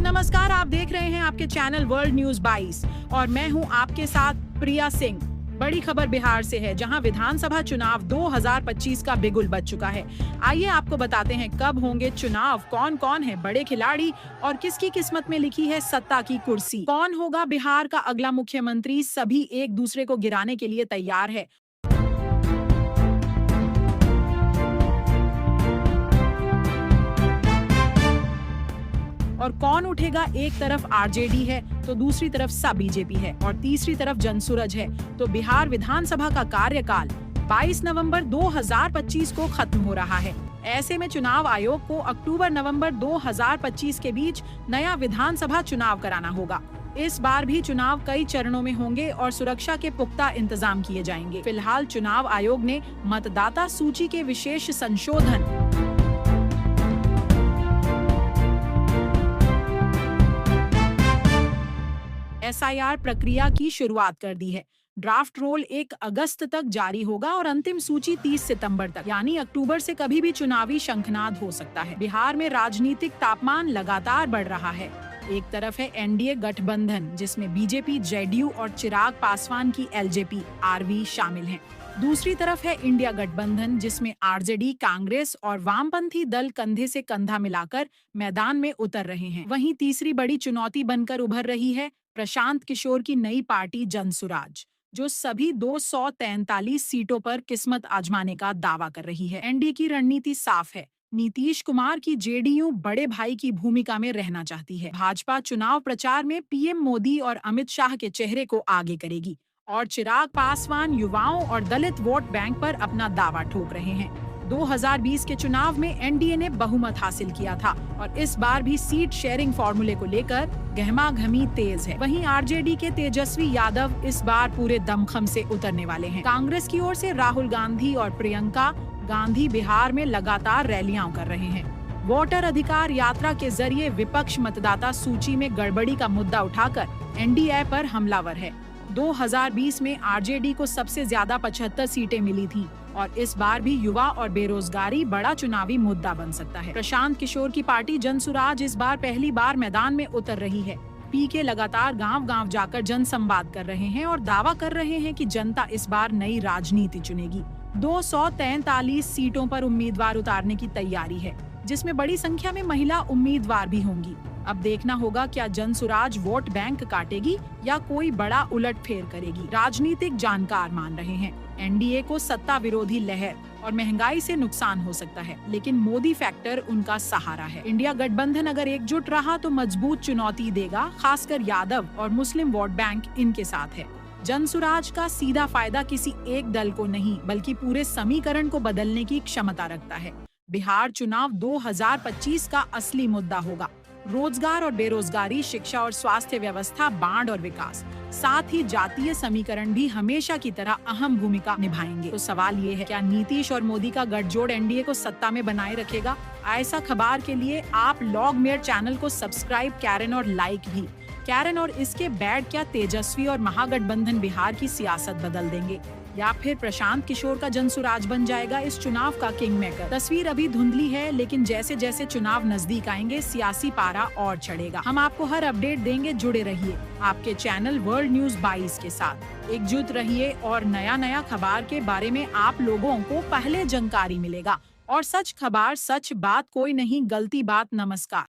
नमस्कार, आप देख रहे हैं आपके चैनल वर्ल्ड न्यूज 22 और मैं हूं आपके साथ प्रिया सिंह। बड़ी खबर बिहार से है, जहां विधानसभा चुनाव 2025 का बिगुल बज चुका है। आइए आपको बताते हैं कब होंगे चुनाव, कौन कौन है बड़े खिलाड़ी और किसकी किस्मत में लिखी है सत्ता की कुर्सी। कौन होगा बिहार का अगला मुख्यमंत्री, सभी एक दूसरे को गिराने के लिए तैयार है। और कौन उठेगा, एक तरफ आरजेडी है तो दूसरी तरफ सा बीजेपी है और तीसरी तरफ जनसुरज है। तो बिहार विधानसभा का कार्यकाल 22 नवंबर 2025 को खत्म हो रहा है। ऐसे में चुनाव आयोग को अक्टूबर-नवंबर 2025 के बीच नया विधानसभा चुनाव कराना होगा। इस बार भी चुनाव कई चरणों में होंगे और सुरक्षा के पुख्ता इंतजाम किए जाएंगे। फिलहाल चुनाव आयोग ने मतदाता सूची के विशेष संशोधन SIR प्रक्रिया की शुरुआत कर दी है। ड्राफ्ट रोल 1 अगस्त तक जारी होगा और अंतिम सूची 30 सितंबर तक, यानी अक्टूबर से कभी भी चुनावी शंखनाद हो सकता है। बिहार में राजनीतिक तापमान लगातार बढ़ रहा है। एक तरफ है एनडीए गठबंधन, जिसमें बीजेपी, जेडीयू और चिराग पासवान की एलजेपी आरवी शामिल हैं। दूसरी तरफ है इंडिया गठबंधन, जिसमें आरजेडी, कांग्रेस और वामपंथी दल कंधे से कंधा मिलाकर मैदान में उतर रहे हैं। वहीं तीसरी बड़ी चुनौती बनकर उभर रही है प्रशांत किशोर की नई पार्टी जनसुराज, जो सभी 243 सीटों पर किस्मत आजमाने का दावा कर रही है। एनडीए की रणनीति साफ है। नीतीश कुमार की जेडीयू बड़े भाई की भूमिका में रहना चाहती है। भाजपा चुनाव प्रचार में पीएम मोदी और अमित शाह के चेहरे को आगे करेगी और चिराग पासवान युवाओं और दलित वोट बैंक पर अपना दावा ठोक रहे हैं। 2020 के चुनाव में एनडीए ने बहुमत हासिल किया था और इस बार भी सीट शेयरिंग फॉर्मूले को लेकर गहमागहमी तेज है। वहीं आरजेडी के तेजस्वी यादव इस बार पूरे दमखम से उतरने वाले हैं। कांग्रेस की ओर से राहुल गांधी और प्रियंका गांधी बिहार में लगातार रैलियां कर रहे हैं। वोटर अधिकार यात्रा के जरिए विपक्ष मतदाता सूची में गड़बड़ी का मुद्दा उठाकर एनडीए पर हमलावर है। 2020 में आरजेडी को सबसे ज्यादा 75 सीटें मिली थी और इस बार भी युवा और बेरोजगारी बड़ा चुनावी मुद्दा बन सकता है। प्रशांत किशोर की पार्टी जनसुराज इस बार पहली बार मैदान में उतर रही है। पीके लगातार गांव-गांव जाकर जनसंवाद कर रहे हैं और दावा कर रहे हैं कि जनता इस बार नई राजनीति चुनेगी। 243 सीटों पर उम्मीदवार उतारने की तैयारी है, जिसमें बड़ी संख्या में महिला उम्मीदवार भी होंगी। अब देखना होगा क्या जनसुराज वोट बैंक काटेगी या कोई बड़ा उलटफेर करेगी। राजनीतिक जानकार मान रहे हैं एनडीए को सत्ता विरोधी लहर और महंगाई से नुकसान हो सकता है, लेकिन मोदी फैक्टर उनका सहारा है। इंडिया गठबंधन अगर एकजुट रहा तो मजबूत चुनौती देगा, खासकर यादव और मुस्लिम वोट बैंक इनके साथ है। जनसुराज का सीधा फायदा किसी एक दल को नहीं, बल्कि पूरे समीकरण को बदलने की क्षमता रखता है। बिहार चुनाव 2025 का असली मुद्दा होगा। रोजगार और बेरोजगारी, शिक्षा और स्वास्थ्य व्यवस्था, बाढ़ और विकास, साथ ही जातीय समीकरण भी हमेशा की तरह अहम भूमिका निभाएंगे। तो सवाल ये है, क्या नीतीश और मोदी का गठजोड़ एनडीए को सत्ता में बनाए रखेगा? ऐसा खबर के लिए आप लॉग मेयर चैनल को सब्सक्राइब करें और लाइक भी करें। और इसके बैड क्या तेजस्वी और महागठबंधन बिहार की सियासत बदल देंगे या फिर प्रशांत किशोर का जनसुराज बन जाएगा इस चुनाव का किंग मेकर? तस्वीर अभी धुंधली है, लेकिन जैसे जैसे चुनाव नजदीक आएंगे सियासी पारा और चढ़ेगा। हम आपको हर अपडेट देंगे, जुड़े रहिए आपके चैनल वर्ल्ड न्यूज 22 के साथ। एकजुट रहिए और नया खबर के बारे में आप लोगों को पहले जानकारी मिलेगा। और सच खबर, सच बात, कोई नहीं गलती बात। नमस्कार।